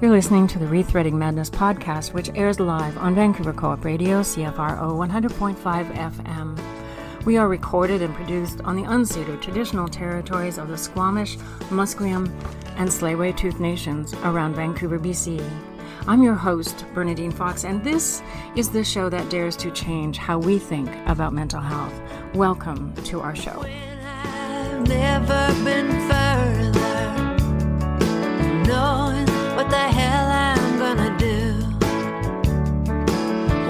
You're listening to the Rethreading Madness podcast, which airs live on Vancouver Co-op Radio, CFRO 100.5 FM. We are recorded and produced on the unceded traditional territories of the Squamish, Musqueam, and Tsleil-Waututh nations around Vancouver, BC. I'm your host, Bernadine Fox, and this is the show that dares to change how we think about mental health. Welcome to our show. I've never been further, knowing what the hell I'm gonna do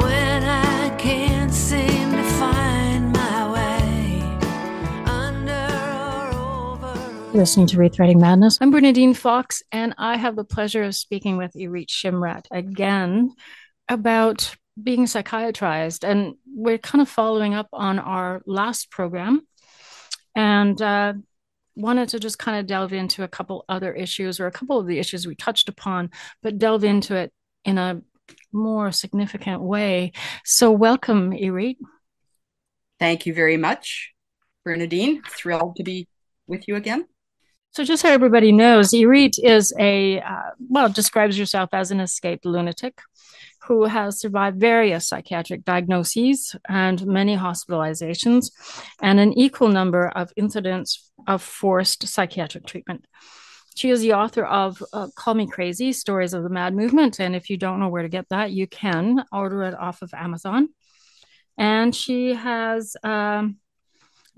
when I can't seem to find my way under or over. Listening to Rethreading Madness. I'm Bernadine Fox, and I have the pleasure of speaking with Irit Shimrat again about being psychiatrized. And we're kind of following up on our last program, and wanted to just kind of delve into a couple other issues, or a couple of the issues we touched upon, but delve into it in a more significant way. So welcome, Irit. Thank you very much, Bernadine. Thrilled to be with you again. So just so everybody knows, Irit is describes yourself as an escaped lunatic who has survived various psychiatric diagnoses and many hospitalizations, and an equal number of incidents of forced psychiatric treatment. She is the author of Call Me Crazy, Stories of the Mad Movement, and if you don't know where to get that, you can order it off of Amazon. And she has been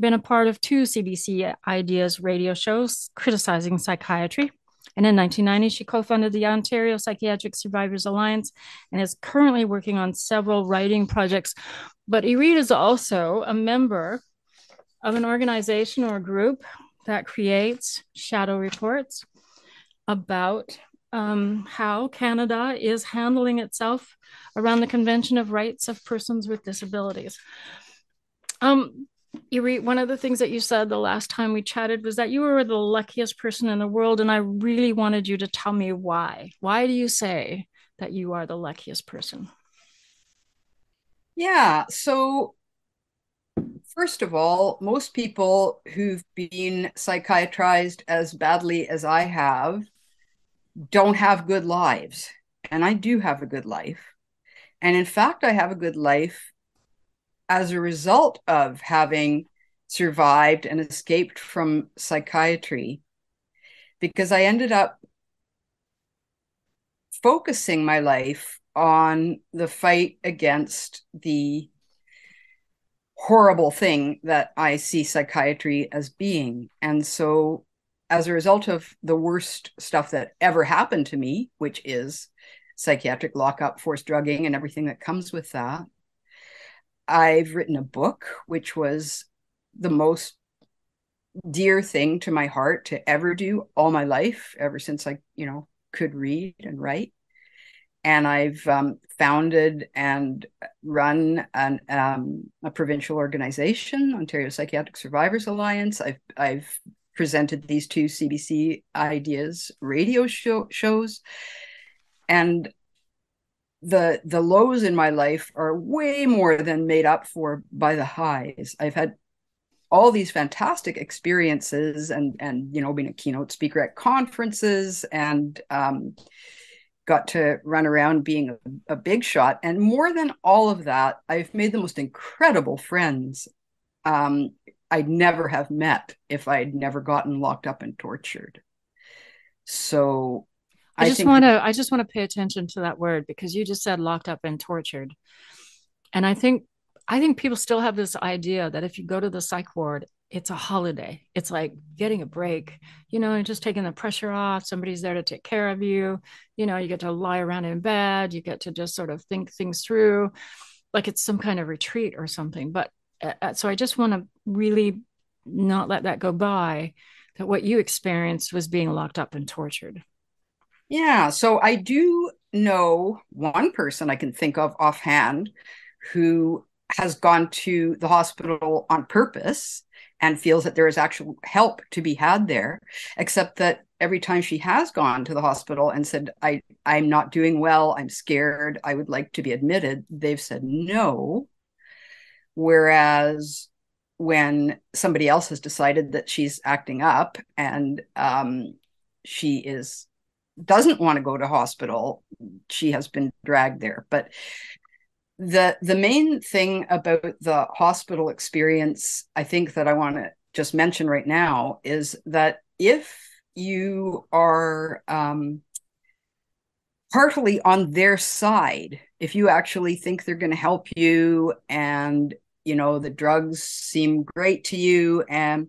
a part of 2 CBC Ideas radio shows criticizing psychiatry. And in 1990, she co-founded the Ontario Psychiatric Survivors Alliance and is currently working on several writing projects. But Irit is also a member of an organization or a group that creates shadow reports about how Canada is handling itself around the Convention of Rights of Persons with Disabilities. Irit, one of the things that you said the last time we chatted was that you were the luckiest person in the world, and I really wanted you to tell me why. Why do you say that you are the luckiest person? Yeah, so first of all, most people who've been psychiatrized as badly as I have don't have good lives, and I do have a good life. And in fact, I have a good life as a result of having survived and escaped from psychiatry, because I ended up focusing my life on the fight against the horrible thing that I see psychiatry as being. And so as a result of the worst stuff that ever happened to me, which is psychiatric lockup, forced drugging, and everything that comes with that, I've written a book, which was the most dear thing to my heart to ever do all my life, ever since I, could read and write. And I've founded and run a provincial organization, Ontario Psychiatric Survivors Alliance. I've presented these 2 CBC Ideas radio shows, and the lows in my life are way more than made up for by the highs. I've had all these fantastic experiences and being a keynote speaker at conferences, and got to run around being a big shot. And more than all of that, I've made the most incredible friends I'd never have met if I'd never gotten locked up and tortured. So I just want to pay attention to that word, because you just said locked up and tortured. And I think people still have this idea that if you go to the psych ward, it's a holiday. It's like getting a break, and just taking the pressure off. Somebody's there to take care of you. You get to lie around in bed. You get to just sort of think things through, like it's some kind of retreat or something. But so I just want to really not let that go by, that what you experienced was being locked up and tortured. Yeah, so I do know one person I can think of offhand who has gone to the hospital on purpose and feels that there is actual help to be had there, except that every time she has gone to the hospital and said, I'm not doing well, I'm scared, I would like to be admitted, they've said no. Whereas when somebody else has decided that she's acting up and she is doesn't want to go to hospital, she has been dragged there. But the main thing about the hospital experience, I think, that I want to just mention right now is that if you are partly on their side, if you actually think they're going to help you, and the drugs seem great to you, and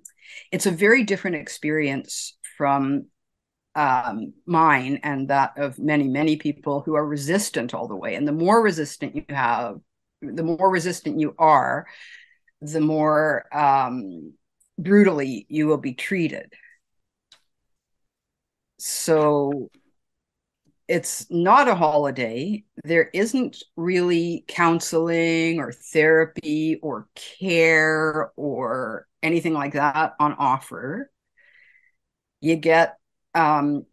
it's a very different experience from mine and that of many, many people who are resistant all the way. And the more resistant you are, the more brutally you will be treated. So it's not a holiday. There isn't really counseling or therapy or care or anything like that on offer. You get a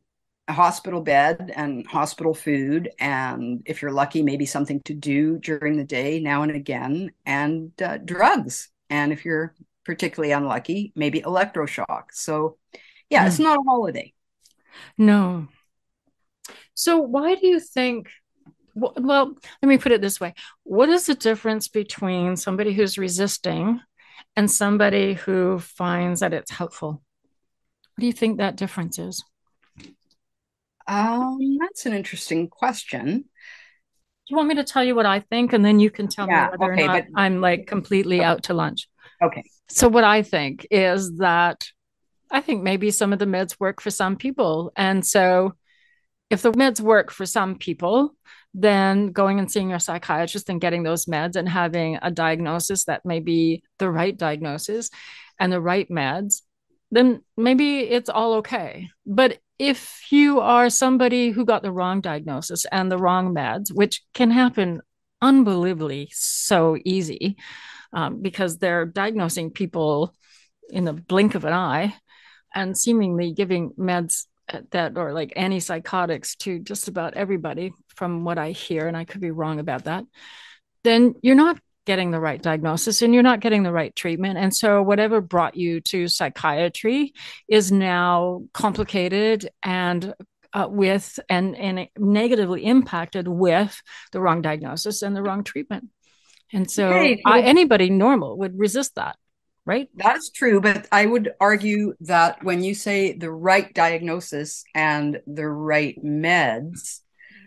hospital bed and hospital food, and if you're lucky, maybe something to do during the day now and again, and drugs. And if you're particularly unlucky, maybe electroshock. So yeah, it's not a holiday. No. So why do you think, well, let me put it this way. What is the difference between somebody who's resisting and somebody who finds that it's helpful? What do you think that difference is? That's an interesting question. You want me to tell you what I think, and then you can tell me whether or not I'm like completely out to lunch? Okay. So what I think is that I think maybe some of the meds work for some people. And so if the meds work for some people, then going and seeing your psychiatrist and getting those meds and having a diagnosis that may be the right diagnosis and the right meds, then maybe it's all okay. But if you are somebody who got the wrong diagnosis and the wrong meds, which can happen unbelievably so easy, because they're diagnosing people in the blink of an eye and seemingly giving meds that or like antipsychotics to just about everybody from what I hear, and I could be wrong about that, then you're not getting the right diagnosis and you're not getting the right treatment. And so whatever brought you to psychiatry is now complicated and with and negatively impacted with the wrong diagnosis and the wrong treatment. And so anybody normal would resist that. Right? That's true. But I would argue that when you say the right diagnosis and the right meds,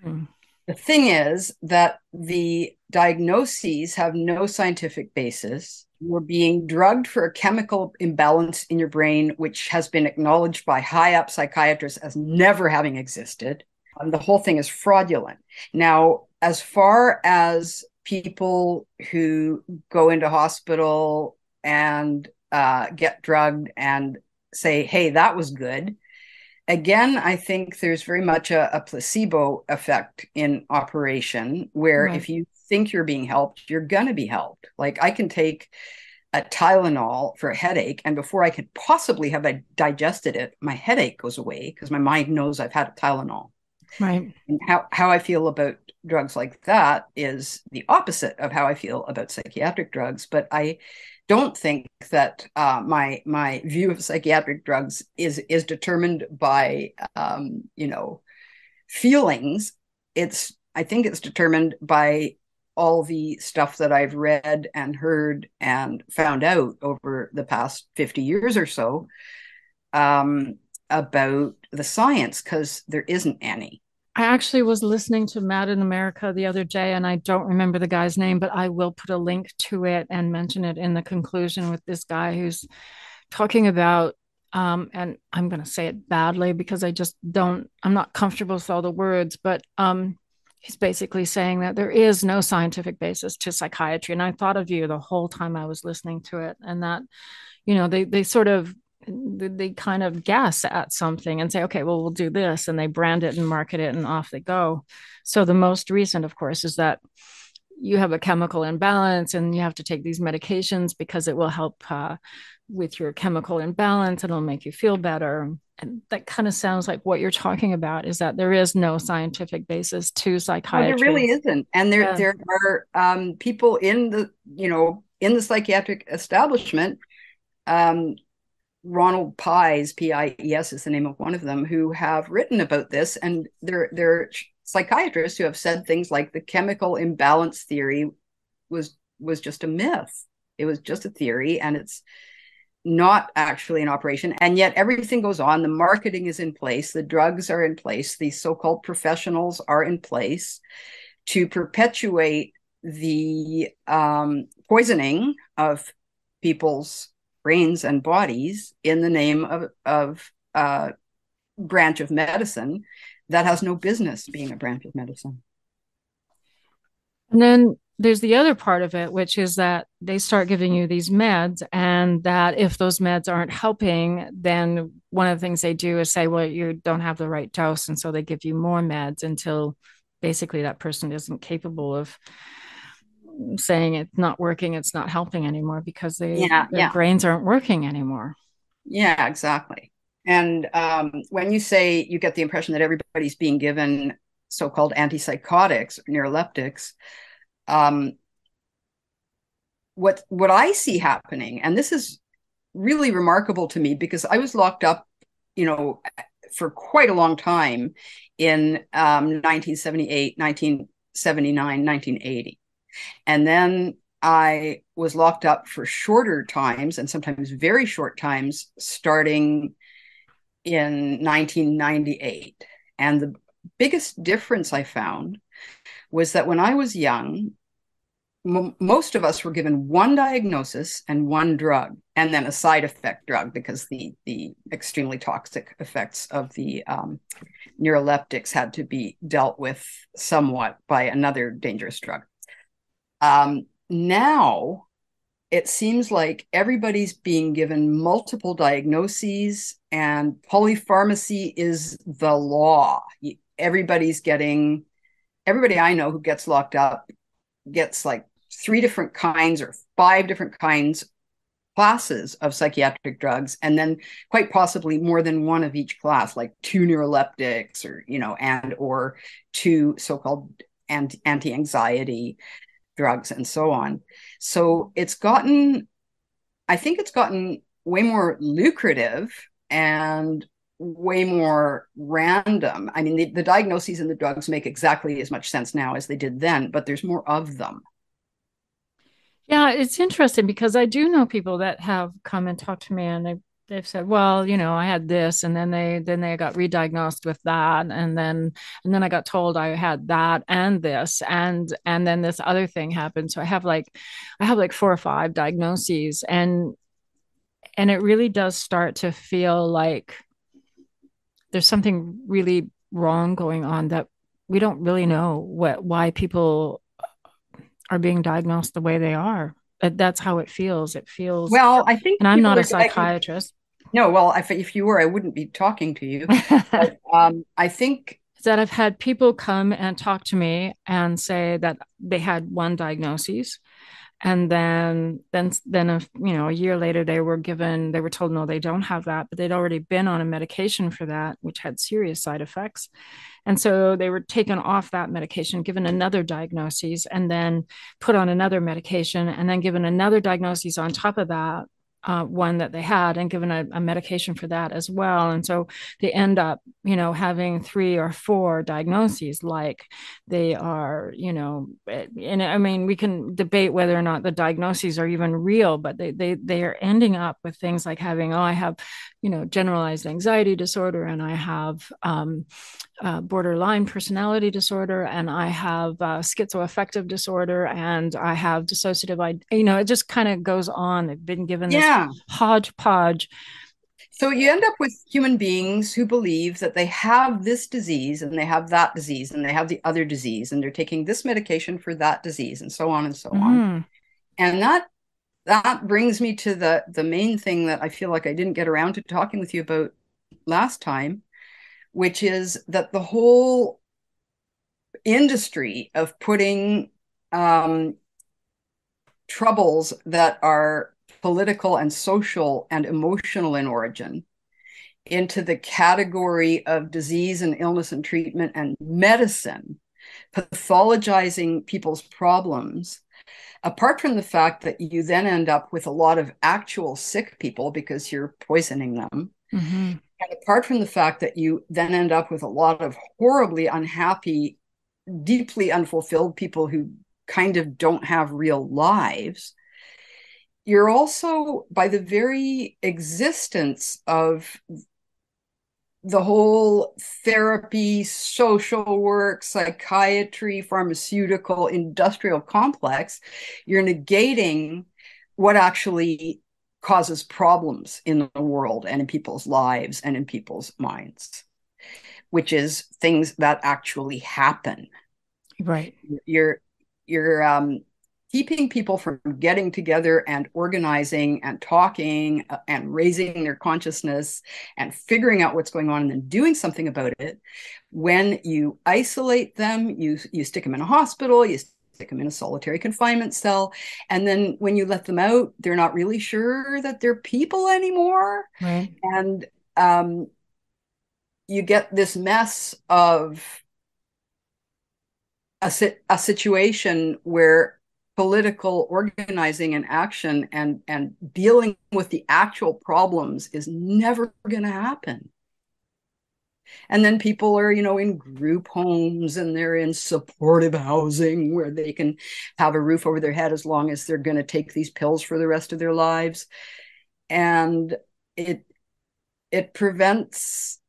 the thing is that the diagnoses have no scientific basis. You're being drugged for a chemical imbalance in your brain, which has been acknowledged by high up psychiatrists as never having existed. The whole thing is fraudulent. Now, as far as people who go into hospital and get drugged and say, hey, that was good. Again, I think there's very much a placebo effect in operation where if you think you're being helped, you're going to be helped. Like I can take a Tylenol for a headache, and before I could possibly have digested it, my headache goes away because my mind knows I've had a Tylenol. Right. And how I feel about drugs like that is the opposite of how I feel about psychiatric drugs. But I don't think that my view of psychiatric drugs is determined by feelings. I think it's determined by all the stuff that I've read and heard and found out over the past 50 years or so about the science, because there isn't any. I actually was listening to Mad in America the other day, and I don't remember the guy's name, but I will put a link to it and mention it in the conclusion with this guy who's talking about, and I'm going to say it badly because I'm not comfortable with all the words, but he's basically saying that there is no scientific basis to psychiatry. And I thought of you the whole time I was listening to it, and that, they kind of guess at something and say, okay, well, we'll do this. And they brand it and market it and off they go. So the most recent, of course, is that you have a chemical imbalance and you have to take these medications because it will help with your chemical imbalance and it'll make you feel better. And that kind of sounds like what you're talking about, is that there is no scientific basis to psychiatry. No, there really isn't. And there are people in the psychiatric establishment Ronald Pies, Pies is the name of one of them, who have written about this, and they're psychiatrists who have said things like the chemical imbalance theory was just a myth. It was just a theory, and it's not actually in operation. And yet everything goes on. The marketing is in place. The drugs are in place. The so-called professionals are in place to perpetuate the poisoning of people's brains and bodies in the name of branch of medicine that has no business being a branch of medicine. And then there's the other part of it, which is that they start giving you these meds, and that if those meds aren't helping, then one of the things they do is say, well, you don't have the right dose. And so they give you more meds until basically that person isn't capable of saying it's not working, it's not helping anymore, because their brains aren't working anymore. Yeah, exactly. And when you say you get the impression that everybody's being given so-called antipsychotics or neuroleptics, what I see happening, and this is really remarkable to me because I was locked up, for quite a long time in 1978, 1979, 1980. And then I was locked up for shorter times, and sometimes very short times, starting in 1998. And the biggest difference I found was that when I was young, most of us were given one diagnosis and one drug, and then a side effect drug, because the extremely toxic effects of the neuroleptics had to be dealt with somewhat by another dangerous drug. Now it seems like everybody's being given multiple diagnoses, and polypharmacy is the law. Everybody I know who gets locked up gets like 3 different kinds or 5 different kinds, classes of psychiatric drugs, and then quite possibly more than one of each class, like 2 neuroleptics or 2 so-called anti-anxiety drugs and so on. So I think it's gotten way more lucrative and way more random. I mean, the diagnoses and the drugs make exactly as much sense now as they did then, but there's more of them. Yeah, it's interesting because I do know people that have come and talked to me, and they've said, well, I had this, and then they got re-diagnosed with that, and then I got told I had that and this, and then this other thing happened. So I have like 4 or 5 diagnoses, and it really does start to feel like there's something really wrong going on, that we don't really know why people are being diagnosed the way they are. That's how it feels. It feels, well, I think, and I'm not a psychiatrist. No, well, if you were, I wouldn't be talking to you. But I think that I've had people come and talk to me and say that they had one diagnosis, and then a year later they were told no, they don't have that, but they'd already been on a medication for that, which had serious side effects. And so they were taken off that medication, given another diagnosis, and then put on another medication, and then given another diagnosis on top of that, one that they had, and given a medication for that as well. And so they end up, having 3 or 4 diagnoses, like they are, and I mean, we can debate whether or not the diagnoses are even real, but they are ending up with things like having, I have, generalized anxiety disorder, and I have borderline personality disorder, and I have schizoaffective disorder, and I have dissociative, it just kind of goes on. They've been given this hodgepodge. So you end up with human beings who believe that they have this disease, and they have that disease, and they have the other disease, and they're taking this medication for that disease, and so on and so on. And that brings me to the main thing that I feel like I didn't get around to talking with you about last time, which is that the whole industry of putting troubles that are political and social and emotional in origin into the category of disease and illness and treatment and medicine, pathologizing people's problems, apart from the fact that you then end up with a lot of actual sick people because you're poisoning them, Mm-hmm. and apart from the fact that you then end up with a lot of horribly unhappy, deeply unfulfilled people who kind of don't have real lives, you're also, by the very existence of the whole therapy, social work, psychiatry, pharmaceutical, industrial complex, you're negating what actually causes problems in the world and in people's lives and in people's minds, which is things that actually happen. Right. You're keeping people from getting together and organizing and talking and raising their consciousness and figuring out what's going on and then doing something about it. When you isolate them, you stick them in a hospital, you stick them in a solitary confinement cell, and then when you let them out, they're not really sure that they're people anymore. Right. And you get this mess of a situation where political organizing and action and dealing with the actual problems is never going to happen. And then people are, in group homes and they're in supportive housing where they can have a roof over their head as long as they're going to take these pills for the rest of their lives. And it prevents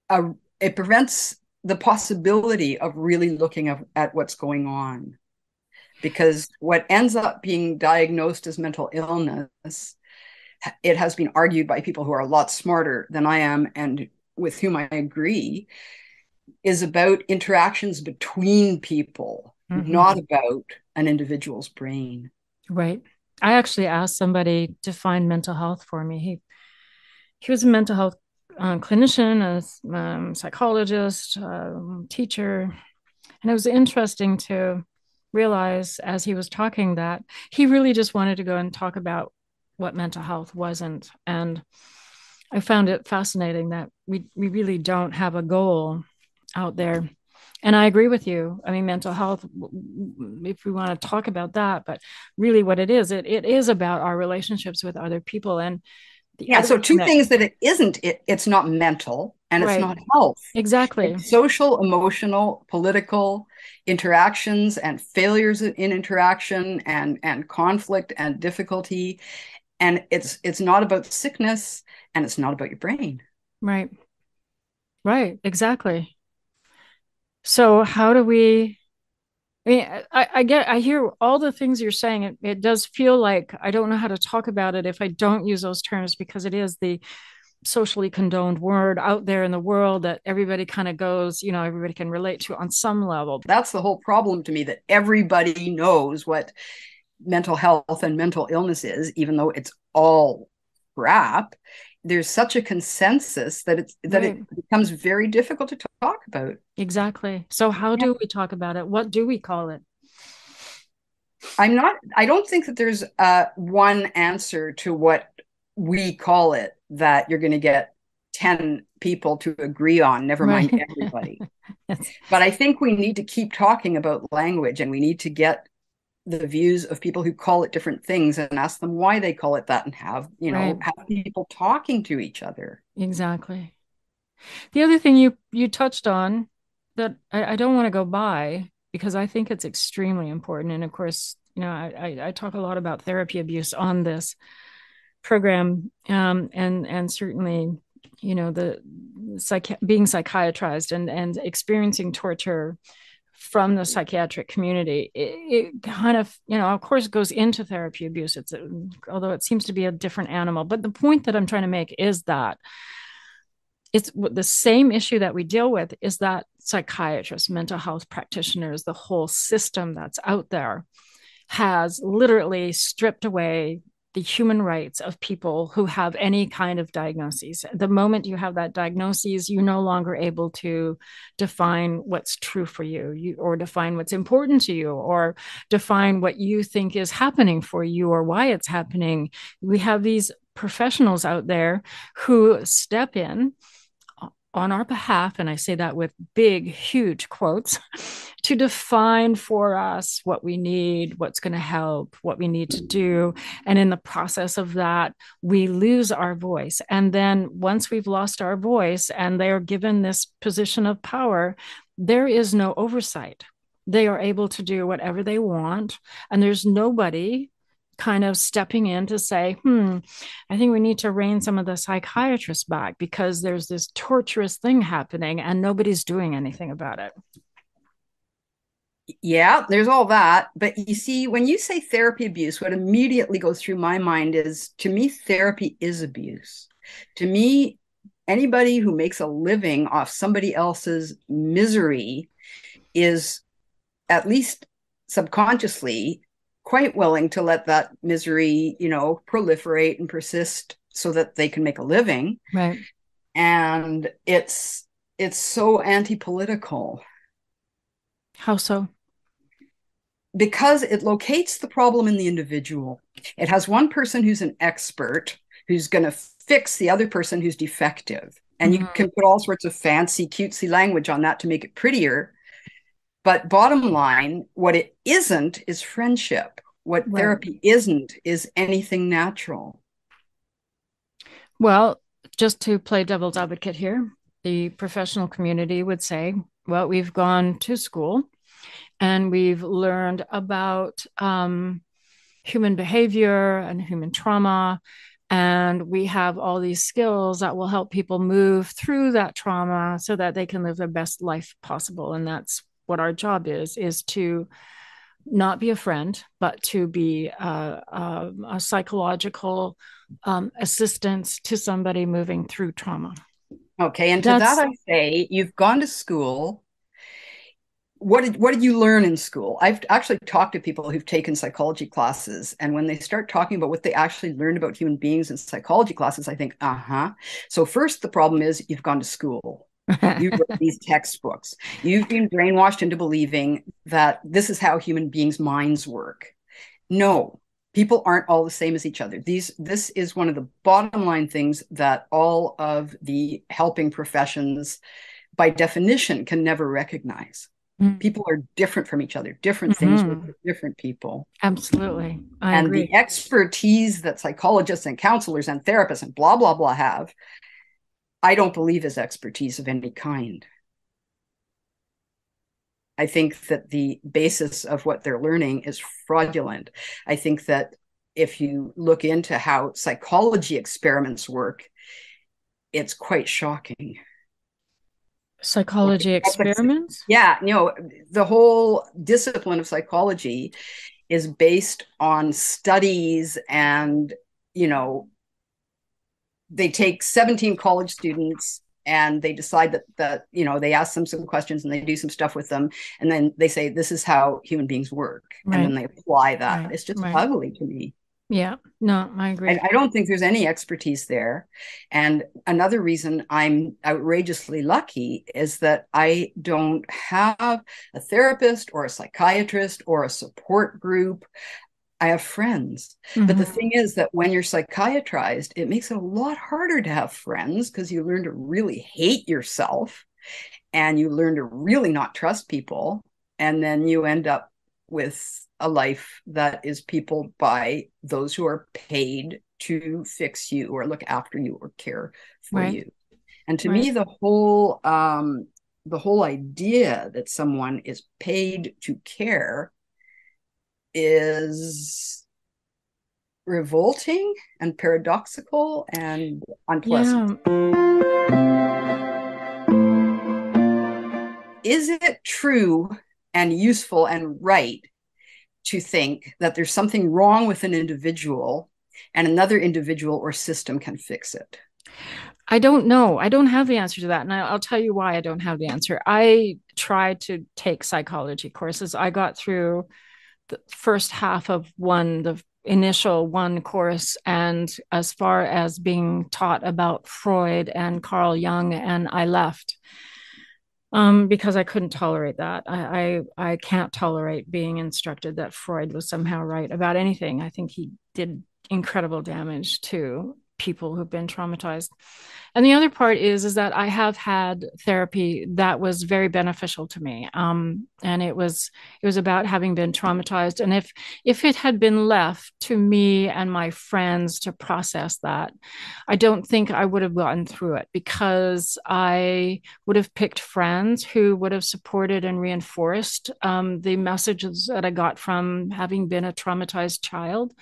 the possibility of really looking at what's going on. Because what ends up being diagnosed as mental illness, it has been argued by people who are a lot smarter than I am and with whom I agree, is about interactions between people, not about an individual's brain. Right. I actually asked somebody to find mental health for me. He was a mental health clinician, a psychologist, teacher, and it was interesting to realize as he was talking that he really just wanted to go and talk about what mental health wasn't. And I found it fascinating that we really don't have a goal out there. And I agree with you. I mean, mental health, if we want to talk about that, but really what it is about our relationships with other people. And so two things that it isn't, it's not mental and it's not health. Exactly. It's social, emotional, political interactions and failures in interaction and conflict and difficulty. And it's not about sickness and it's not about your brain. Right. Right. Exactly. So how do we, I mean, I hear all the things you're saying. It does feel like I don't know how to talk about it if I don't use those terms, because it is the socially condoned word out there in the world that everybody kind of goes, everybody can relate to on some level. That's the whole problem to me, that everybody knows what mental health and mental illness is, even though it's all crap. There's such a consensus that it becomes very difficult to talk about. Exactly. So how do we talk about it? What do we call it? I don't think that there's one answer to what we call it that you're going to get 10 people to agree on, never mind everybody. Yes. But I think we need to keep talking about language, and we need to get the views of people who call it different things and ask them why they call it that, and have people talking to each other. Exactly. The other thing you touched on that I don't want to go by, because I think it's extremely important. And of course, I talk a lot about therapy abuse on this program, and certainly, the being psychiatrized and experiencing torture from the psychiatric community, it kind of course goes into therapy abuse. Although it seems to be a different animal. But the point that I'm trying to make is that it's the same issue that we deal with, is that psychiatrists, mental health practitioners, the whole system that's out there has literally stripped away the human rights of people who have any kind of diagnoses. The moment you have that diagnosis, you're no longer able to define what's true for you, or define what's important to you, or define what you think is happening for you or why it's happening. We have these professionals out there who step in on our behalf, and I say that with big, huge quotes, to define for us what we need, what's going to help, what we need to do. And in the process of that, we lose our voice. And then once we've lost our voice and they are given this position of power, there is no oversight. They are able to do whatever they want, and there's nobody kind of stepping in to say, I think we need to rein some of the psychiatrists back because there's this torturous thing happening and nobody's doing anything about it. Yeah, there's all that. But you see, when you say therapy abuse, what immediately goes through my mind is, to me, therapy is abuse. To me, anybody who makes a living off somebody else's misery is, at least subconsciously, quite willing to let that misery, proliferate and persist so that they can make a living. Right. And it's so anti-political. How so? Because it locates the problem in the individual. It has one person who's an expert who's going to fix the other person who's defective. And you can put all sorts of fancy, cutesy language on that to make it prettier. But bottom line, what it isn't is friendship. What therapy isn't is anything natural. Well, just to play devil's advocate here, the professional community would say, well, we've gone to school and we've learned about human behavior and human trauma. And we have all these skills that will help people move through that trauma so that they can live their best life possible. And that's what our job is to not be a friend, but to be a psychological assistance to somebody moving through trauma. Okay. And to that I say, you've gone to school. What did you learn in school? I've actually talked to people who've taken psychology classes, and when they start talking about what they actually learned about human beings in psychology classes, I think, So first, the problem is you've gone to school. You've read these textbooks. You've been brainwashed into believing that this is how human beings' minds work. No, people aren't all the same as each other. This is one of the bottom line things that all of the helping professions, by definition, can never recognize. People are different from each other. Different things work for different people. Absolutely. I agree. The expertise that psychologists and counselors and therapists and blah, blah, blah have, I don't believe is expertise of any kind. I think that the basis of what they're learning is fraudulent. I think that if you look into how psychology experiments work, it's quite shocking. Psychology experiments? Yeah, the whole discipline of psychology is based on studies, and they take 17 college students and they decide that they ask them some questions and they do some stuff with them, and then they say this is how human beings work, and then they apply that. It's just ugly to me. Yeah, no, I agree. I don't think there's any expertise there. And another reason I'm outrageously lucky is that I don't have a therapist or a psychiatrist or a support group. I have friends. But the thing is that when you're psychiatrized, it makes it a lot harder to have friends because you learn to really hate yourself and you learn to really not trust people. And then you end up with a life that is peopled by those who are paid to fix you or look after you or care for you. And to me, the whole idea that someone is paid to care is revolting and paradoxical and unpleasant. Is it true and useful and right to think that there's something wrong with an individual and another individual or system can fix it? I don't know. I don't have the answer to that. And I'll tell you why I don't have the answer. I tried to take psychology courses. I got through the first half of the initial one course, and as far as being taught about Freud and Carl Jung, and I left because I couldn't tolerate that. I can't tolerate being instructed that Freud was somehow right about anything. I think he did incredible damage to people who've been traumatized. And the other part is that I have had therapy that was very beneficial to me. And it was about having been traumatized. And if it had been left to me and my friends to process that, I don't think I would have gotten through it, because I would have picked friends who would have supported and reinforced the messages that I got from having been a traumatized child.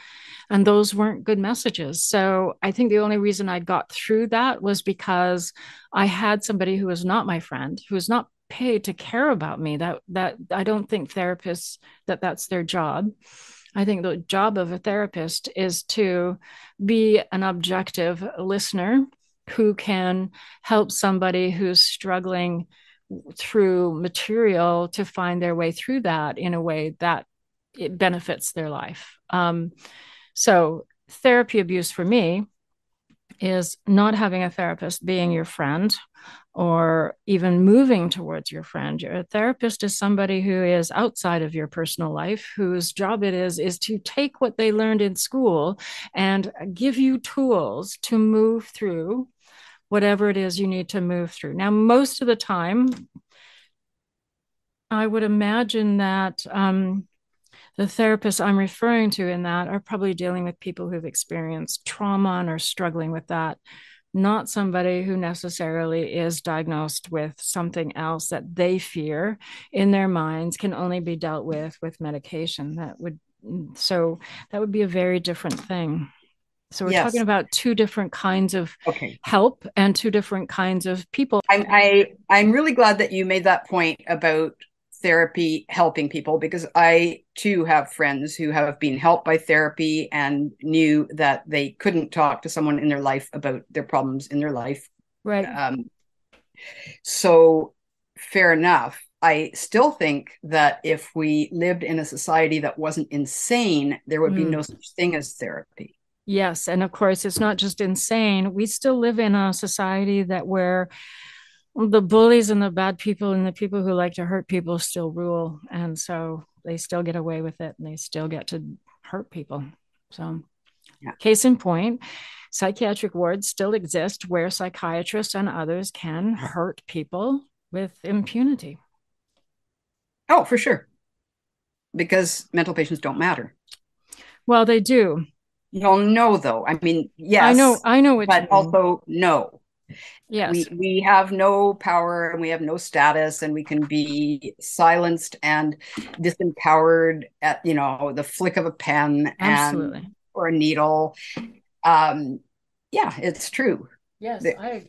And those weren't good messages. So I think the only reason I got through that was because I had somebody who was not my friend, who was not paid to care about me. That I don't think therapists, that's their job. I think the job of a therapist is to be an objective listener who can help somebody who's struggling through material to find their way through that in a way that it benefits their life. So therapy abuse for me is not having a therapist being your friend or even moving towards your friend. A therapist is somebody who is outside of your personal life, whose job it is to take what they learned in school and give you tools to move through whatever it is you need to move through. Now, most of the time, I would imagine that the therapists I'm referring to in that are probably dealing with people who've experienced trauma and are struggling with that, not somebody who necessarily is diagnosed with something else that they fear in their minds can only be dealt with medication. That would be a very different thing. So we're talking about two different kinds of help and two different kinds of people. I'm really glad that you made that point about therapy helping people, because I too have friends who have been helped by therapy and knew that they couldn't talk to someone in their life about their problems in their life. Right. So fair enough. I still think that if we lived in a society that wasn't insane, there would be no such thing as therapy. Yes. And of course, it's not just insane. We still live in a society where the bullies and the bad people and the people who like to hurt people still rule. And so they still get away with it and they still get to hurt people. So, Case in point, psychiatric wards still exist where psychiatrists and others can hurt people with impunity. Oh, for sure. Because mental patients don't matter. Well, they do. Well, no, though. I mean, yes. I know what but you mean. Also, no. Yes. We have no power and we have no status, and we can be silenced and disempowered at the flick of a pen. Absolutely. Or a needle. It's true. Yes,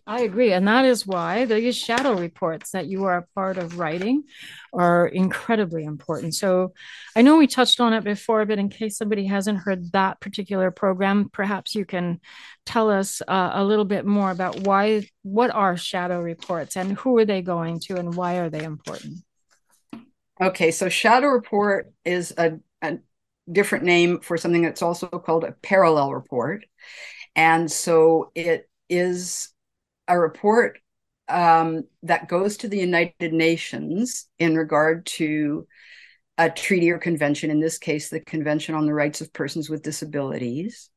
I agree. And that is why these shadow reports that you are a part of writing are incredibly important. So I know we touched on it before, but in case somebody hasn't heard that particular program, perhaps you can tell us a little bit more about what are shadow reports and who are they going to and why are they important? Okay, so shadow report is a different name for something that's also called a parallel report. And so it is a report that goes to the United Nations in regard to a treaty or convention, in this case, the Convention on the Rights of Persons with Disabilities.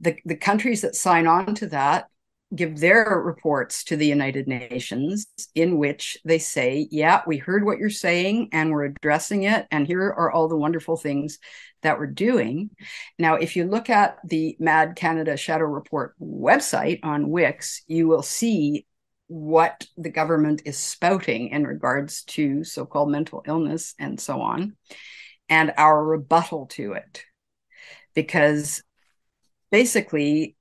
The countries that sign on to that give their reports to the United Nations, in which they say, yeah, we heard what you're saying and we're addressing it, and here are all the wonderful things that we're doing. Now, if you look at the MAD Canada Shadow Report website on Wix, you will see what the government is spouting in regards to so-called mental illness and so on, and our rebuttal to it. Because basically,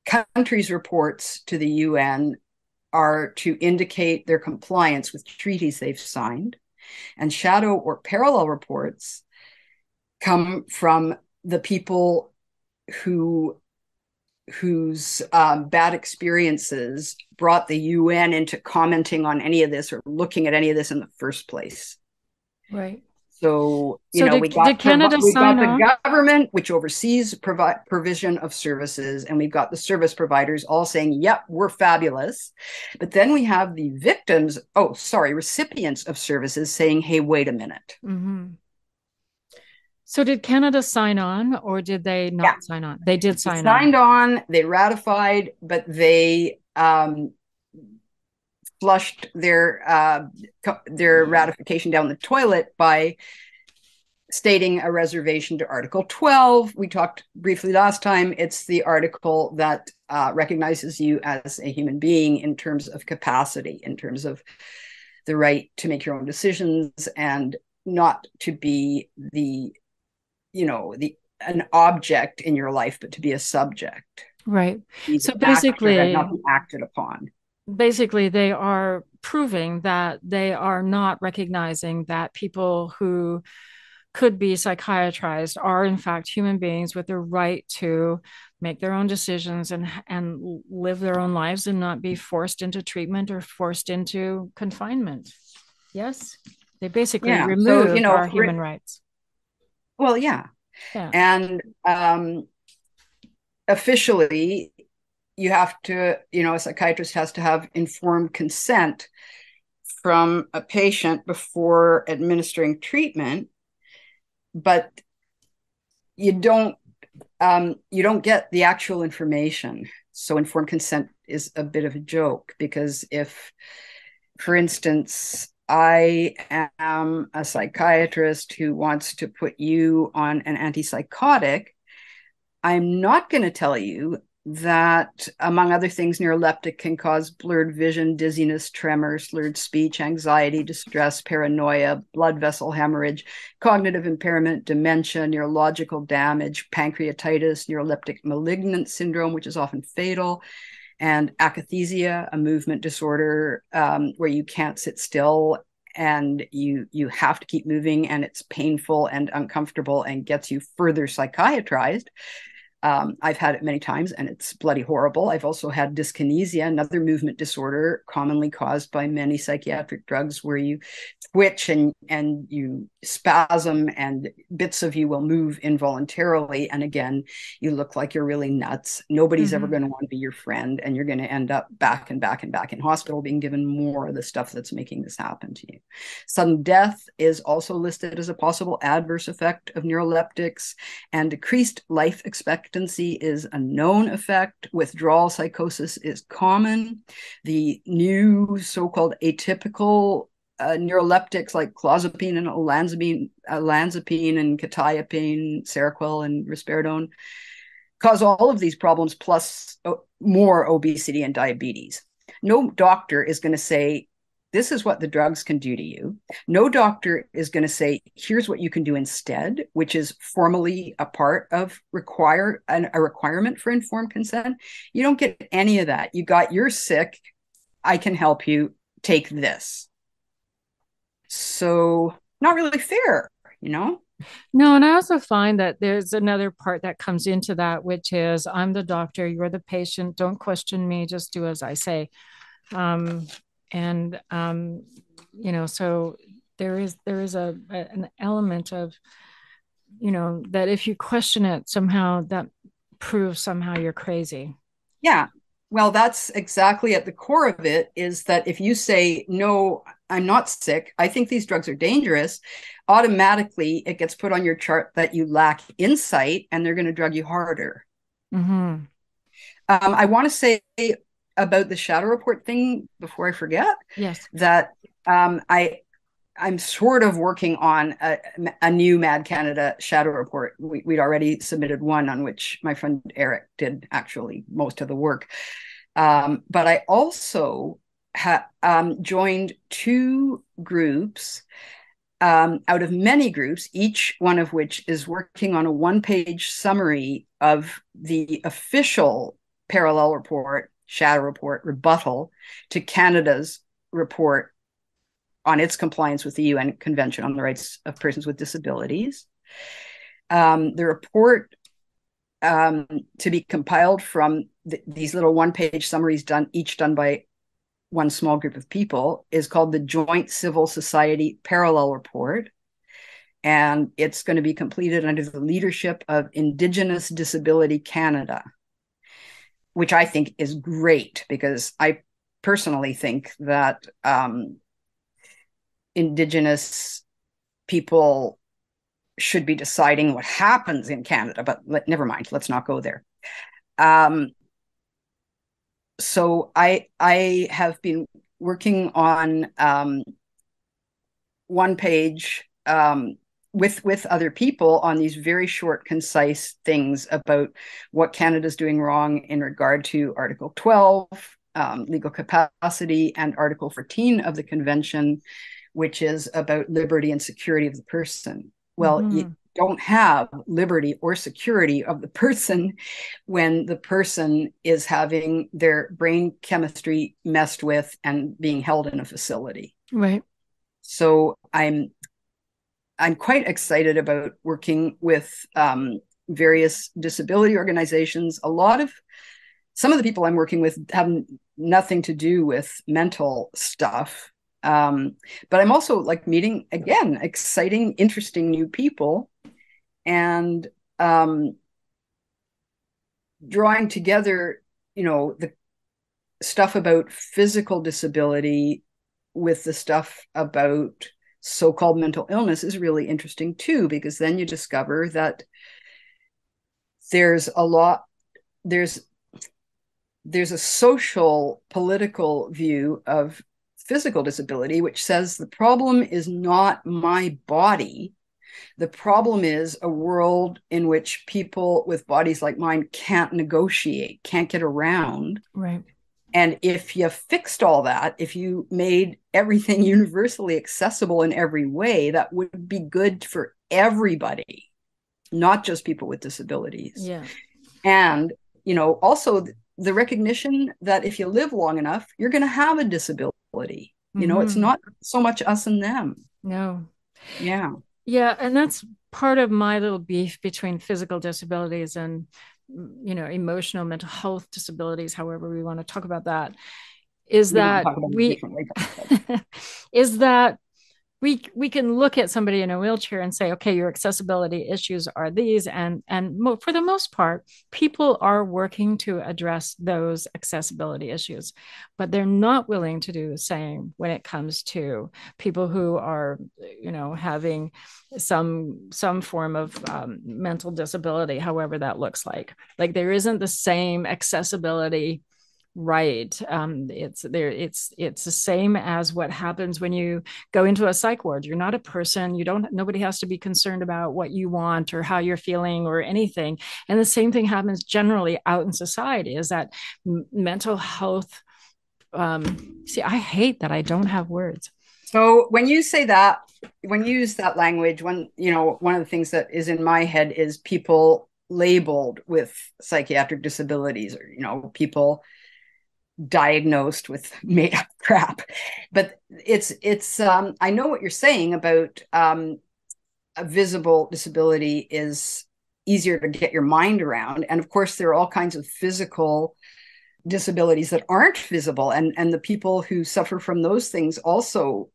countries' reports to the UN are to indicate their compliance with treaties they've signed, and shadow or parallel reports come from the people whose bad experiences brought the UN into commenting on any of this or looking at any of this in the first place. Right. So, we've got the government, which oversees provision of services, and we've got the service providers all saying, yep, we're fabulous. But then we have the recipients of services saying, hey, wait a minute. Mm-hmm. So did Canada sign on or did they Yeah, not sign on? They did they sign on. signed on, they ratified, but they flushed their ratification down the toilet by stating a reservation to Article 12. We talked briefly last time. It's the article that recognizes you as a human being in terms of capacity, in terms of the right to make your own decisions and not to be an object in your life, but to be a subject. Right. Be So the actor and not basically, be acted upon. they are proving that they are not recognizing that people who could be psychiatrized are in fact human beings with the right to make their own decisions and live their own lives and not be forced into treatment or forced into confinement. Yes, they basically Yeah. So, removed our human rights. well, yeah. Yeah. And officially, you have to, a psychiatrist has to have informed consent from a patient before administering treatment, but you don't get the actual information. So informed consent is a bit of a joke because if, for instance, I am a psychiatrist who wants to put you on an antipsychotic, I'm not going to tell you that, among other things, neuroleptic can cause blurred vision, dizziness, tremor, slurred speech, anxiety, distress, paranoia, blood vessel hemorrhage, cognitive impairment, dementia, neurological damage, pancreatitis, neuroleptic malignant syndrome, which is often fatal, and akathisia, a movement disorder where you can't sit still and you have to keep moving and it's painful and uncomfortable and gets you further psychiatrized. I've had it many times and it's bloody horrible. I've also had dyskinesia, another movement disorder commonly caused by many psychiatric drugs where you twitch and you spasm and bits of you will move involuntarily. And again, you look like you're really nuts. Nobody's ever going to want to be your friend and you're going to end up back and back and back in hospital being given more of the stuff that's making this happen to you. Sudden death is also listed as a possible adverse effect of neuroleptics, and decreased life expectancy is a known effect. Withdrawal psychosis is common. The new so-called atypical neuroleptics like clozapine and olanzapine and quetiapine, Seroquel and risperidone cause all of these problems plus more obesity and diabetes. No doctor is going to say, this is what the drugs can do to you. No doctor is going to say, here's what you can do instead, which is formally a part of a requirement for informed consent. You don't get any of that. You're sick. I can help you. Take this. So not really fair, No, and I also find that there's another part that comes into that, which is I'm the doctor, you're the patient. Don't question me, just do as I say. And so there is an element of, that if you question it somehow, that proves somehow you're crazy. Yeah. Well, that's exactly at the core of it, is that if you say, no, I'm not sick, I think these drugs are dangerous, automatically it gets put on your chart that you lack insight and they're going to drug you harder. Mm-hmm. I want to say about the shadow report thing before I forget. Yes. That I'm sort of working on a new Mad Canada shadow report. We'd already submitted one on which my friend Eric did actually most of the work. But I also joined two groups out of many groups, each one of which is working on a one-page summary of the official parallel report, shadow report, rebuttal to Canada's report on its compliance with the UN Convention on the Rights of Persons with Disabilities. The report to be compiled from these little one-page summaries each done by one small group of people is called the Joint Civil Society Parallel Report. And it's going to be completed under the leadership of Indigenous Disability Canada, which I think is great because I personally think that Indigenous people should be deciding what happens in Canada, but never mind, let's not go there. So I have been working on one page with other people on these very short, concise things about what Canada's doing wrong in regard to Article 12, legal capacity, and Article 14 of the Convention, which is about liberty and security of the person. Well, you don't have liberty or security of the person when the person is having their brain chemistry messed with and being held in a facility. Right. So I'm quite excited about working with various disability organizations. Some of the people I'm working with have nothing to do with mental stuff. But I'm also like meeting, again, exciting, interesting new people, and drawing together, the stuff about physical disability with the stuff about so-called mental illness is really interesting too, because then you discover that there's a social, political view of physical disability, which says the problem is not my body. The problem is a world in which people with bodies like mine can't negotiate, can't get around. Right. And if you fixed all that, if you made everything universally accessible in every way, that would be good for everybody, not just people with disabilities. Yeah. And, also the recognition that if you live long enough, you're going to have a disability. It's not so much us and them. No. Yeah. Yeah. And that's part of my little beef between physical disabilities and, emotional, mental health disabilities, however we want to talk about that, is that we can look at somebody in a wheelchair and say, okay, your accessibility issues are these, and for the most part, people are working to address those accessibility issues, but they're not willing to do the same when it comes to people who are, having some form of mental disability, however that looks like. Like there isn't the same accessibility. Right. It's the same as what happens when you go into a psych ward. You're not a person. Nobody has to be concerned about what you want or how you're feeling or anything. And the same thing happens generally out in society, is that mental health. See, I hate that I don't have words. So when you say that, when you use that language, one of the things that is in my head is people labeled with psychiatric disabilities, or, people diagnosed with made up crap. But it's I know what you're saying about a visible disability is easier to get your mind around. And of course, there are all kinds of physical disabilities that aren't visible. And the people who suffer from those things also,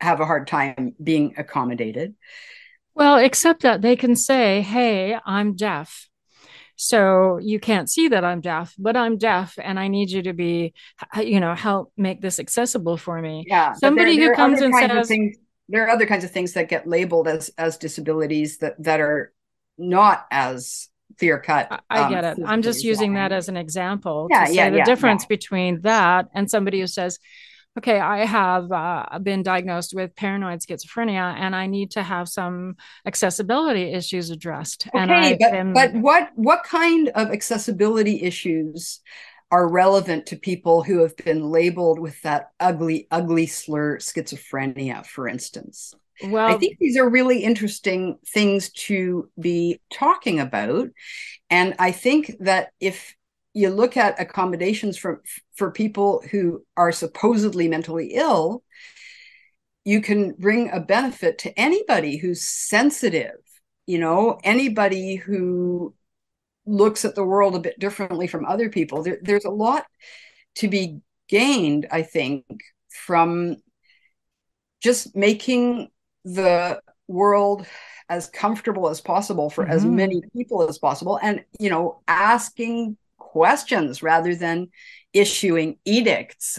have a hard time being accommodated. Well, except that they can say, hey, I'm deaf. So you can't see that I'm deaf, but I'm deaf, and I need you to be, help make this accessible for me. Yeah. Somebody who comes and says, there are other kinds of things that get labeled as disabilities that are not as clear cut. I get it. I'm just using that as an example to say the difference between that and somebody who says, okay, I have been diagnosed with paranoid schizophrenia, and I need to have some accessibility issues addressed. Okay, but what kind of accessibility issues are relevant to people who have been labeled with that ugly, ugly slur, schizophrenia, for instance? Well, I think these are really interesting things to be talking about. And I think that if you look at accommodations for people who are supposedly mentally ill, you can bring a benefit to anybody who's sensitive, anybody who looks at the world a bit differently from other people. There's a lot to be gained, I think, from just making the world as comfortable as possible for as many people as possible, and, asking questions rather than issuing edicts,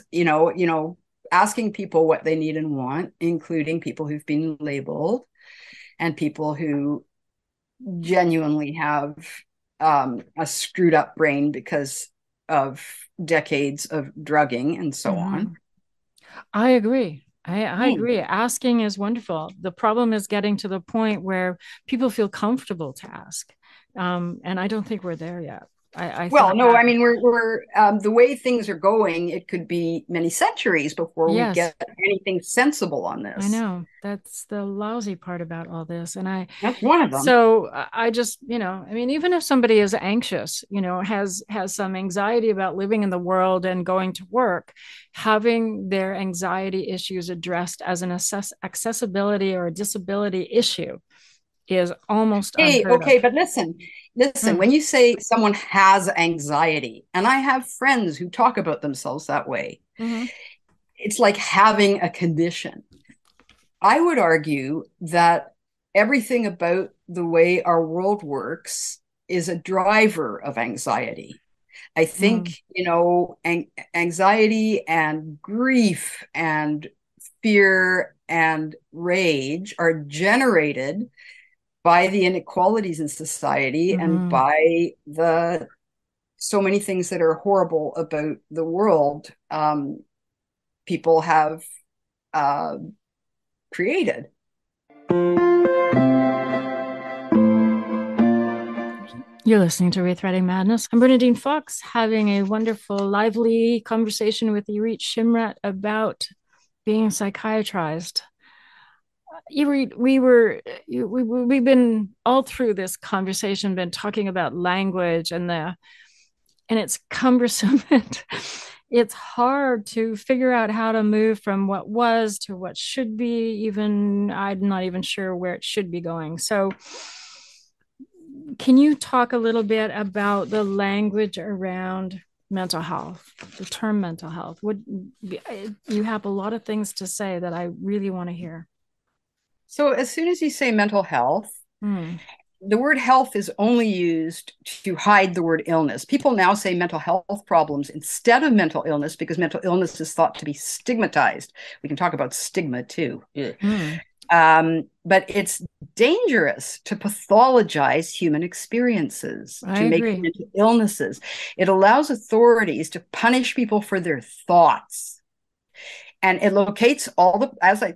asking people what they need and want, including people who've been labeled, and people who genuinely have a screwed up brain because of decades of drugging and so on. I agree. I agree. Asking is wonderful. The problem is getting to the point where people feel comfortable to ask. And I don't think we're there yet. I Well, think no, that, I mean, we're the way things are going, it could be many centuries before we yes, get anything sensible on I this. know. That's the lousy part about all this. And That's one of them. so I just, I mean, even if somebody is anxious, has some anxiety about living in the world and going to work, having their anxiety issues addressed as an accessibility or a disability issue is almost Hey, unheard of. okay, but listen, Mm, when you say someone has anxiety, and I have friends who talk about themselves that way, mm-hmm, it's like having a condition. I would argue that everything about the way our world works is a driver of anxiety. I mm, think, anxiety and grief and fear and rage are generated by the inequalities in society and mm-hmm. by the so many things that are horrible about the world people have uh, created. You're listening to Rethreading Madness. I'm Bernadine Fox, having a wonderful, lively conversation with Irit Shimrat about being psychiatrized. Irit, we've been all through this conversation, been talking about language and it's cumbersome. It's hard to figure out how to move from what was to what should be. Even I'm not even sure where it should be going. So can you talk a little bit about the language around mental health, the term mental health? You have a lot of things to say that I really want to hear. So, as soon as you say mental health, Mm, the word health is only used to hide the word illness. People now say mental health problems instead of mental illness because mental illness is thought to be stigmatized. We can talk about stigma too. mm, But it's dangerous to pathologize human experiences, I to make them agree. into illnesses. It allows authorities to punish people for their thoughts. And it locates all the, as I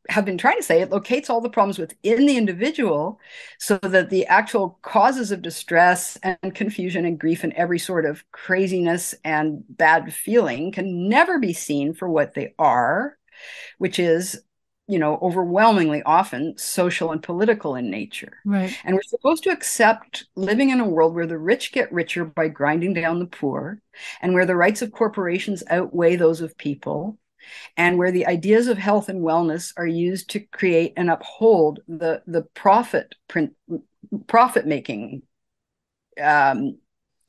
have been trying to say, it locates all the problems within the individual so that the actual causes of distress and confusion and grief and every sort of craziness and bad feeling can never be seen for what they are, which is, overwhelmingly often social and political in nature. Right. And we're supposed to accept living in a world where the rich get richer by grinding down the poor, and where the rights of corporations outweigh those of people, and where the ideas of health and wellness are used to create and uphold the profit making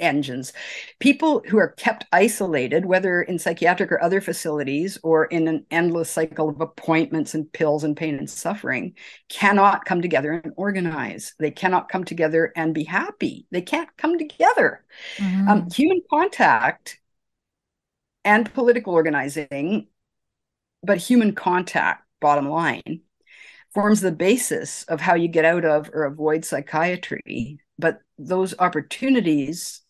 engines. People who are kept isolated, whether in psychiatric or other facilities or in an endless cycle of appointments and pills and pain and suffering, cannot come together and organize. They cannot come together and be happy. They can't come together. Mm-hmm. Human contact and political organizing, but human contact, bottom line, forms the basis of how you get out of or avoid psychiatry. But those opportunities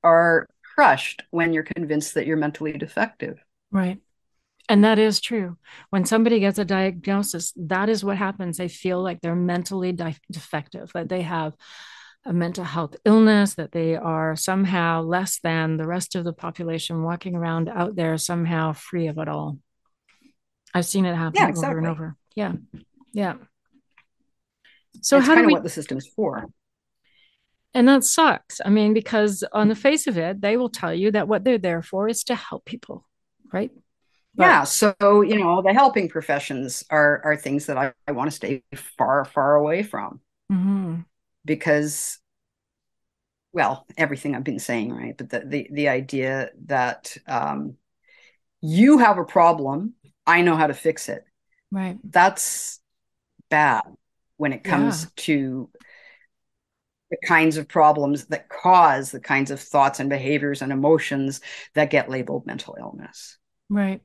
are crushed when you're convinced that you're mentally defective. Right. And that is true. When somebody gets a diagnosis, that is what happens. They feel like they're mentally defective, that they have a mental health illness, that they are somehow less than the rest of the population walking around out there somehow free of it all. I've seen it Yeah, happen over and exactly. over. Yeah. Yeah. So It's how do kind of we, what the system is for. and that sucks. I mean, because on the face of it, they will tell you that what they're there for is to help people, right? But Yeah, so the helping professions are things that I want to stay far, far away from mhm, because, well, everything I've been saying, right? But the idea that you have a problem, I know how to fix it. right. That's bad when it Yeah, comes to the kinds of problems that cause the kinds of thoughts and behaviors and emotions that get labeled mental illness. right.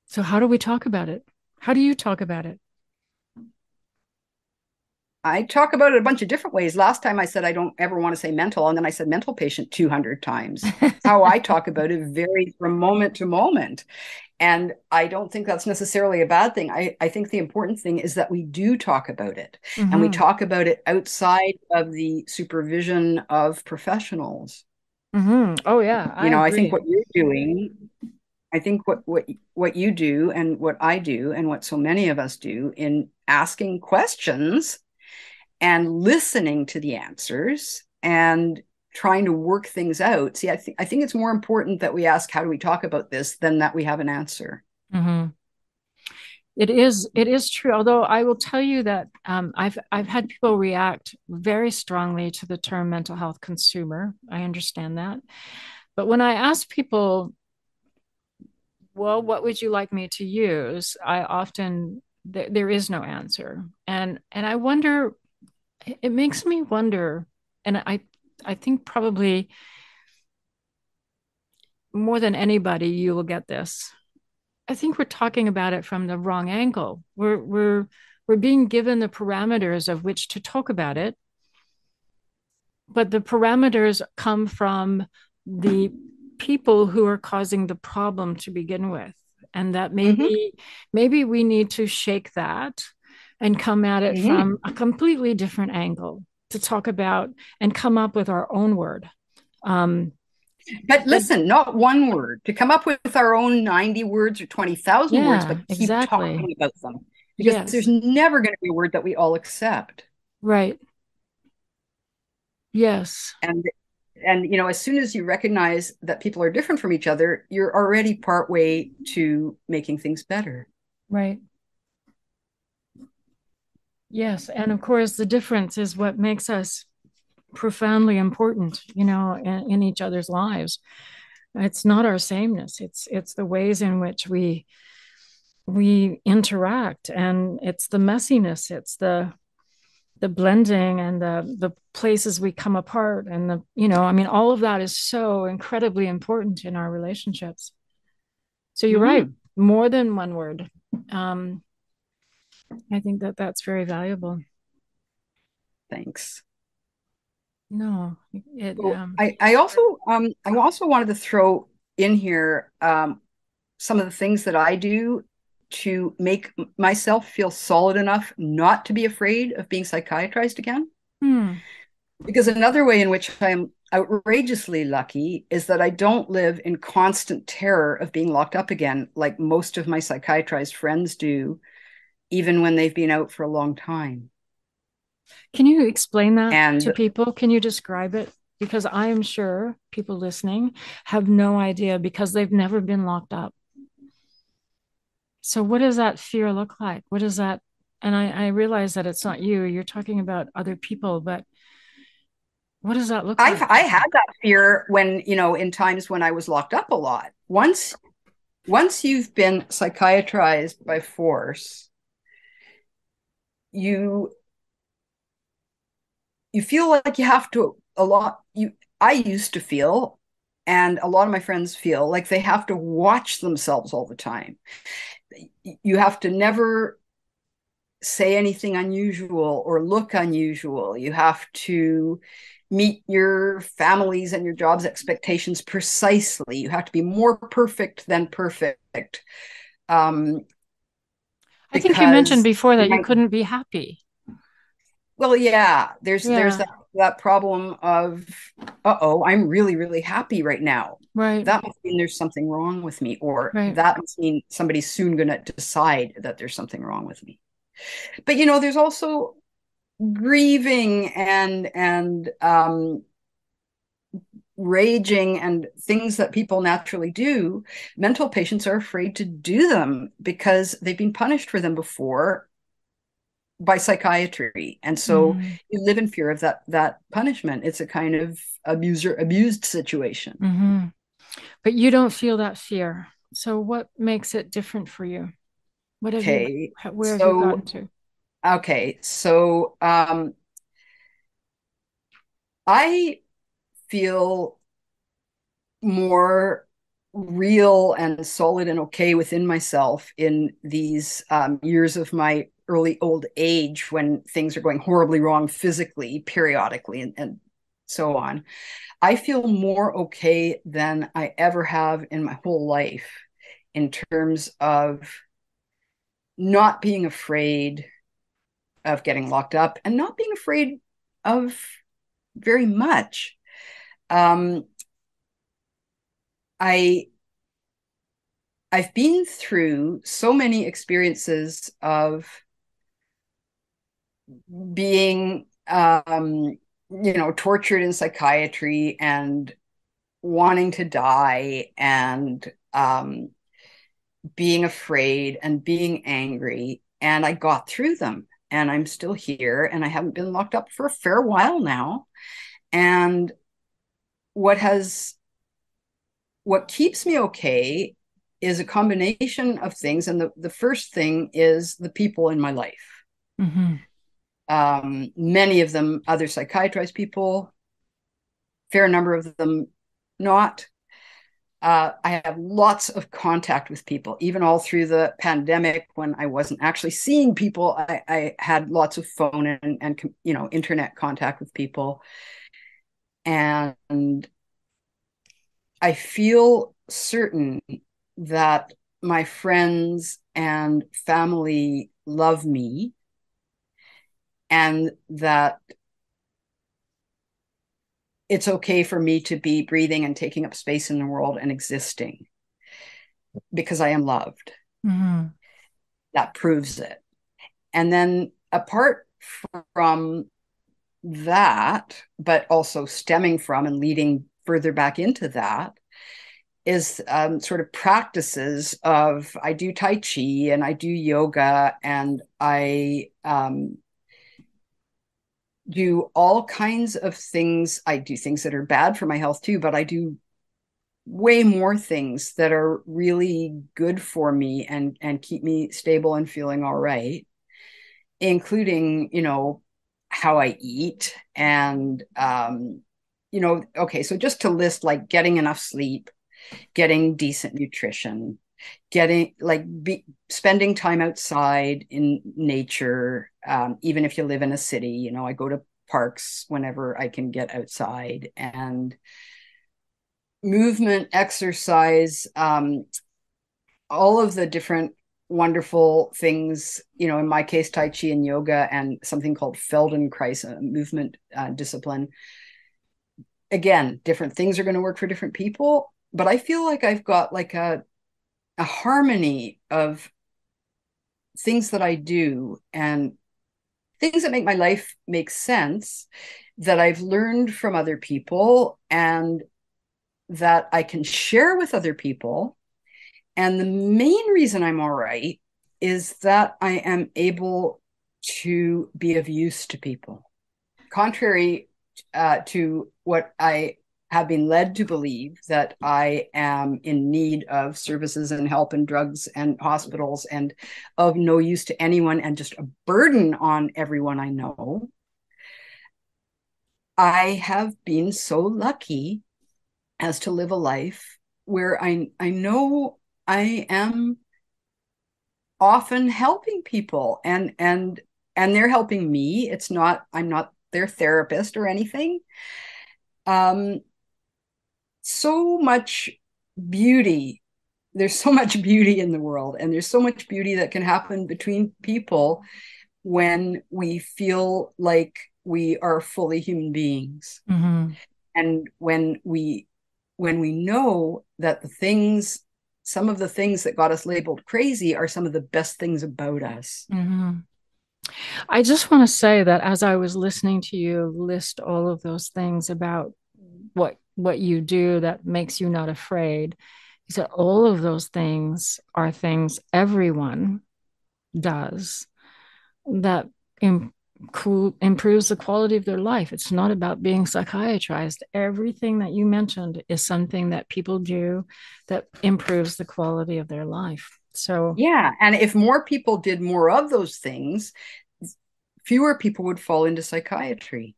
So how do we talk about it? How do you talk about it? I talk about it a bunch of different ways. Last time I said I don't ever want to say mental, and then I said mental patient 200 times. How I talk about it varies from moment to moment. And I don't think that's necessarily a bad thing. I think the important thing is that we do talk about it, and we Mm-hmm. talk about it outside of the supervision of professionals. Mm-hmm. Oh yeah, I I think agree. what you're doing, I think what you do and what I do and what so many of us do in asking questions and listening to the answers and trying to work things out. See, I think it's more important that we ask, how do we talk about this, than that we have an answer. Mm-hmm. It is true. Although I will tell you that I've had people react very strongly to the term mental health consumer. I understand that. But when I ask people, well, what would you like me to use? I often there is no answer. And I wonder, it makes me wonder, and I think probably more than anybody you will get this. I think we're talking about it from the wrong angle. We're being given the parameters of which to talk about it, but the parameters come from the people who are causing the problem to begin with. And that Mm-hmm, maybe we need to shake that and come at it mm-hmm. from a completely different angle to talk about and come up with our own word. Um, But that listen, not one word, to come up with our own 90 words or 20,000 words, yeah, but keep exactly. talking about them, because there's Yes, never going to be a word that we all accept. right. Yes, And as soon as you recognize that people are different from each other, you're already part way to making things better. right. Yes, and of course, the difference is what makes us profoundly important, in each other's lives. It's not our sameness; it's the ways in which we interact, and it's the messiness, it's the blending, and the places we come apart, and I mean, all of that is so incredibly important in our relationships. So you're right, Mm-hmm. more than one word. Um, I think that that's very valuable. Thanks. No, it So I also wanted to throw in here some of the things that I do to make myself feel solid enough not to be afraid of being psychiatrized again. hmm, Because another way in which I'm outrageously lucky is that I don't live in constant terror of being locked up again, like most of my psychiatrized friends do, even when they've been out for a long time. can you explain that to And people? Can you describe it? Because I am sure people listening have no idea because they've never been locked up. So what does that fear look like? What is that? And I realize that it's not you, you're talking about other people, but what does that look like? I had that fear when, in times when I was locked up a lot. Once you've been psychiatrized by force, you you feel like you have to a lot you I used to feel, and a lot of my friends feel, like they have to watch themselves all the time. You have to never say anything unusual or look unusual. You have to meet your family's and your job's expectations precisely. You have to be more perfect than perfect. Um, I think you mentioned because before that you my, couldn't be happy. well, yeah, there's Yeah, that problem of, uh-oh, I'm really, really happy right now. right, That must mean there's something wrong with me, or right. that must mean somebody's soon going to decide that there's something wrong with me. But there's also grieving and raging and things that people naturally do. Mental patients are afraid to do them because they've been punished for them before by psychiatry, and so Mm-hmm. you live in fear of that punishment. It's a kind of abuser abused situation. Mm-hmm. But you don't feel that fear. So what makes it different for you? What have you, Okay, where have you gotten so to? I feel more real and solid and okay within myself in these years of my early old age when things are going horribly wrong physically, periodically, and so on. I feel more okay than I ever have in my whole life in terms of not being afraid of getting locked up and not being afraid of very much. Um, I I've been through so many experiences of being tortured in psychiatry and wanting to die and being afraid and being angry, and I got through them, and I'm still here, and I haven't been locked up for a fair while now. And what has what keeps me okay is a combination of things, and the first thing is the people in my life. Mm-hmm. Many of them other psychiatrized people, fair number of them not. I have lots of contact with people, even all through the pandemic when I wasn't actually seeing people. I had lots of phone and internet contact with people, and I feel certain that my friends and family love me, and that it's okay for me to be breathing and taking up space in the world and existing because I am loved. Mm-hmm. That proves it. And then apart from that, but also stemming from and leading further back into that, is sort of practices of, I do Tai Chi and I do yoga, and I do all kinds of things. I do things that are bad for my health too, but I do way more things that are really good for me and keep me stable and feeling all right, including, how I eat. And, okay, so just to list, like getting enough sleep, getting decent nutrition, spending time outside in nature. Even if you live in a city, I go to parks whenever I can get outside, and movement, exercise, all of the different wonderful things, in my case, Tai Chi and yoga and something called Feldenkrais, a movement discipline. Again, different things are going to work for different people, but I feel like I've got like a harmony of things that I do and things that make my life make sense, that I've learned from other people and that I can share with other people. And the main reason I'm all right is that I am able to be of use to people. Contrary to what I have been led to believe, that I am in need of services and help and drugs and hospitals and of no use to anyone and just a burden on everyone I know. I have been so lucky as to live a life where I know I am often helping people, and they're helping me. I'm not their therapist or anything. So much beauty. There's so much beauty in the world, and there's so much beauty that can happen between people when we feel like we are fully human beings. Mm-hmm. And when we know that some of the things that got us labeled crazy are some of the best things about us. Mm-hmm. I just want to say that as I was listening to you list all of those things about what you do that makes you not afraid, you said all of those things are things everyone does that improves the quality of their life. It's not about being psychiatrized. Everything that you mentioned is something that people do that improves the quality of their life. So yeah, and if more people did more of those things, fewer people would fall into psychiatry.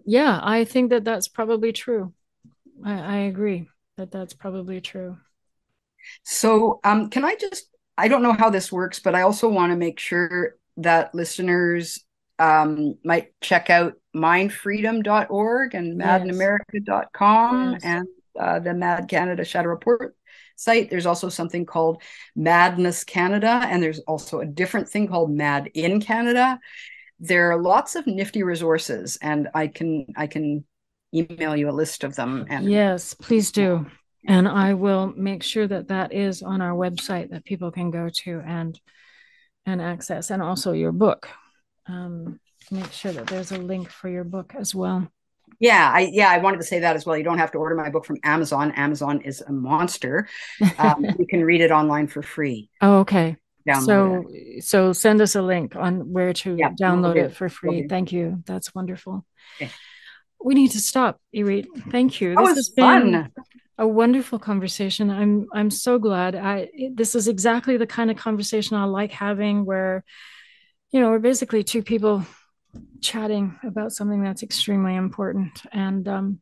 Yeah, I think that that's probably true. I agree that that's probably true. So can I just I don't know how this works, but I also want to make sure that listeners might check out mindfreedom.org and madinamerica.com and the Mad Canada Shadow Report site. There's also something called Madness Canada, and there's also a different thing called Mad in Canada. There are lots of nifty resources, and I can email you a list of them. And yes, please do. And I will make sure that that is on our website that people can go to and access, and also your book. Make sure that there's a link for your book as well. Yeah, I wanted to say that as well. You don't have to order my book from Amazon. Amazon is a monster. You can read it online for free. Oh, okay. So send us a link on where to download it for free. Thank you. That's wonderful. Okay. We need to stop, Irit. Thank you. This has been a wonderful conversation. I'm so glad. This is exactly the kind of conversation I like having, where, we're basically two people chatting about something that's extremely important, and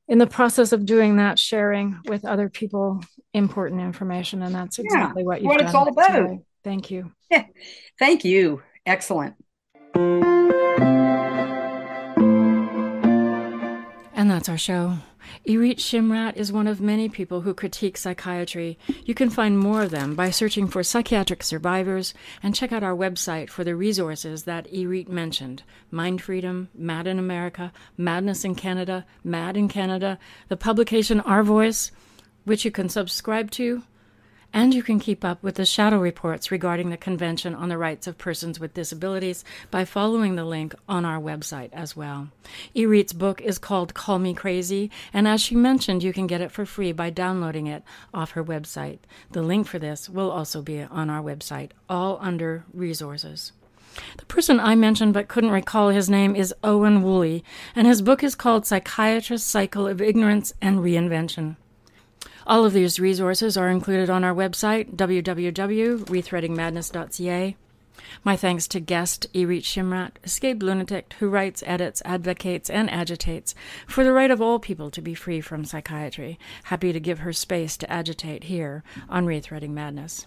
in the process of doing that, sharing with other people important information. And that's exactly what you've done. It's all about. Today. Thank you. Yeah. Thank you. Excellent. And that's our show. Irit Shimrat is one of many people who critique psychiatry. You can find more of them by searching for psychiatric survivors, and check out our website for the resources that Irit mentioned: Mind Freedom, Mad in America, Madness in Canada, Mad in Canada, the publication Our Voice, which you can subscribe to, and you can keep up with the shadow reports regarding the Convention on the Rights of Persons with Disabilities by following the link on our website as well. Irit's book is called Call Me Crazy, and as she mentioned, you can get it for free by downloading it off her website. The link for this will also be on our website, all under resources. The person I mentioned but couldn't recall his name is Owen Woolley, and his book is called Psychiatrist's Cycle of Ignorance and Reinvention. All of these resources are included on our website, www.rethreadingmadness.ca. My thanks to guest Irit Shimrat, escaped lunatic who writes, edits, advocates, and agitates for the right of all people to be free from psychiatry. Happy to give her space to agitate here on Rethreading Madness.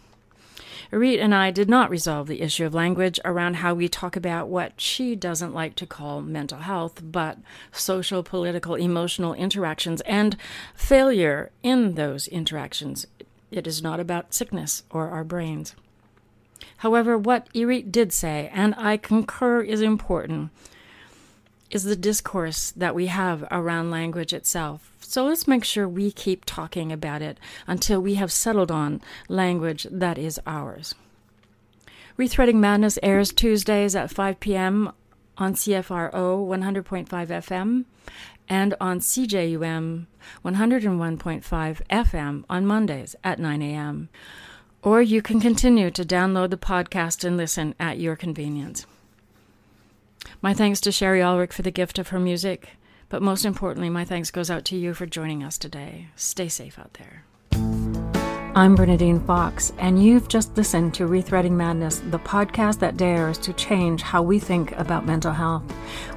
Irit and I did not resolve the issue of language around how we talk about what she doesn't like to call mental health, but social, political, emotional interactions and failure in those interactions. It is not about sickness or our brains. However, what Irit did say, and I concur is important, is the discourse that we have around language itself. So let's make sure we keep talking about it until we have settled on language that is ours. Rethreading Madness airs Tuesdays at 5 p.m. on CFRO 100.5 FM and on CJUM 101.5 FM on Mondays at 9 a.m. Or you can continue to download the podcast and listen at your convenience. My thanks to Sherry Ulrich for the gift of her music. But most importantly, my thanks goes out to you for joining us today. Stay safe out there. I'm Bernadine Fox, and you've just listened to Rethreading Madness, the podcast that dares to change how we think about mental health.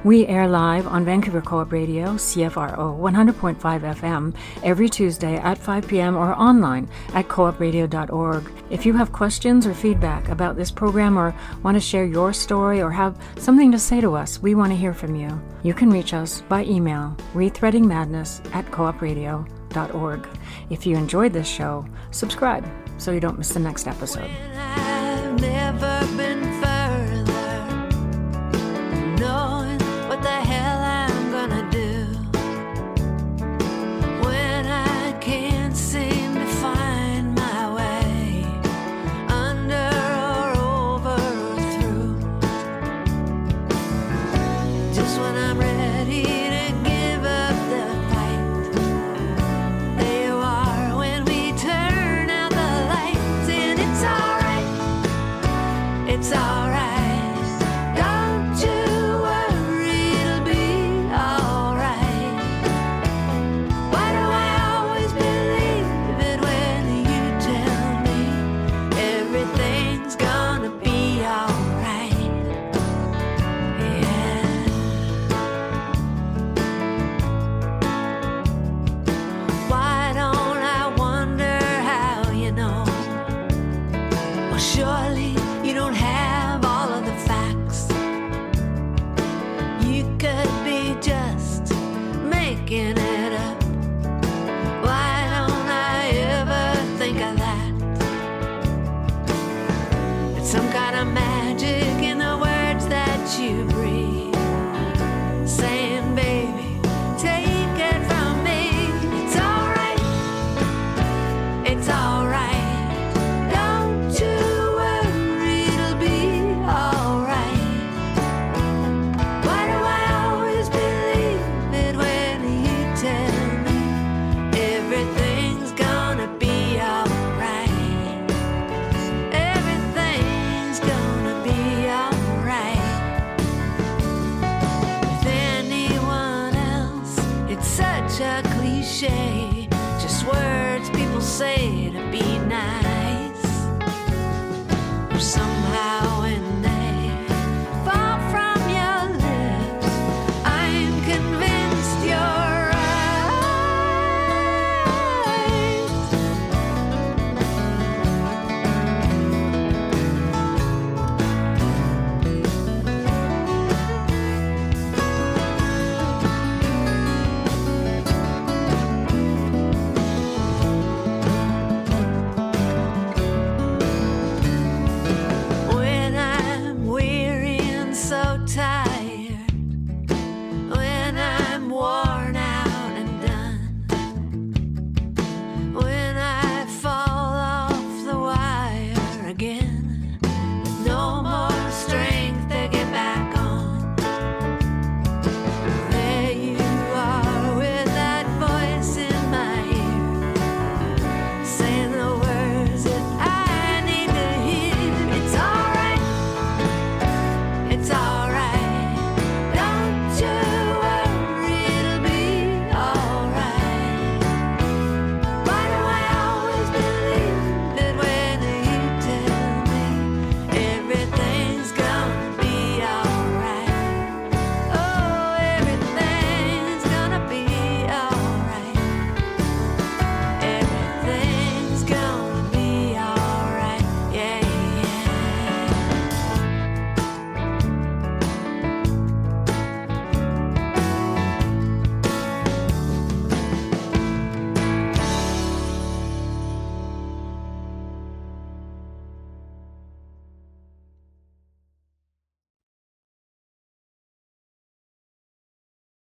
We air live on Vancouver Co-op Radio, CFRO 100.5 FM, every Tuesday at 5 p.m. or online at coopradio.org. If you have questions or feedback about this program or want to share your story or have something to say to us, we want to hear from you. You can reach us by email, rethreadingmadness@coopradio.org. If you enjoyed this show, subscribe so you don't miss the next episode.